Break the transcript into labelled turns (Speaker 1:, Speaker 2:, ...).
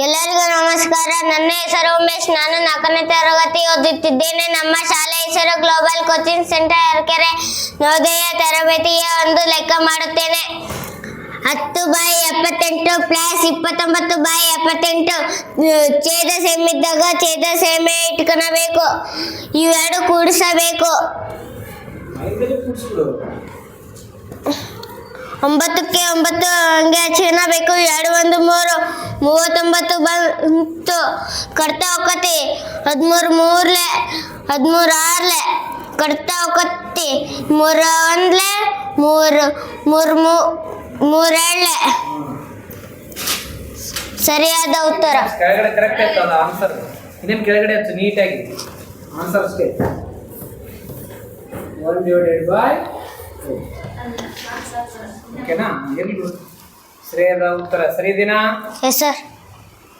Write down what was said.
Speaker 1: ಎಲ್ಲರಿಗೂ ನಮಸ್ಕಾರ. ನನ್ನ ಹೆಸರು ಉಮೇಶ್. ನಾನು 4ನೇ ತರಗತಿ ಓದುತ್ತಿದ್ದೇನೆ. ನಮ್ಮ ಶಾಲೆ ಹೆಸರು global coaching centre Arakere. Navodaya ತರಬೇತಿಯ ಒಂದು ಲೆಕ್ಕ ಮಾಡುತ್ತೇನೆ. 10/78 ಪ್ಲಸ್ 29/78 ಛೇದ ಸೇಮ್ ಇದ್ದಾಗ ಛೇದ ಸೇಮೆ ಇಟ್ಕೊಳ್ಬೇಕು. ಇವೆರಡು ಕೂಡಿಸಬೇಕು. 9ಕ್ಕೆ 9 ಹಂಗೆ ಹಚ್ಕೊಳ್ಬೇಕು. 2 1 3 39 ಬಂತು. ಕಟ್ತಾ ಹೋಗತಿ. 13 3 6 ಕಟ್ತಾ ಹೋಗತಿ. 3 1 3 2 ಸರಿಯಾದ ಉತ್ತರ.
Speaker 2: ಕೆಳಗಡೆ ಕರೆಕ್ಟ್ ಆಯ್ತು ಅದು ಆನ್ಸರ್. ಇನ್ನೇನು ಕೆಳಗಡೆ ಹಚ್ಚು ನೀಟಾಗಿ ಆನ್ಸರ್ ಅಷ್ಟೇ. 1/4 ಓಕೆನಾ? ಎಲ್ಲಿ ಸರಿಯಾದ ಉತ್ತರ ಸರಿ ಇದೀನಾ?
Speaker 1: Yes sir.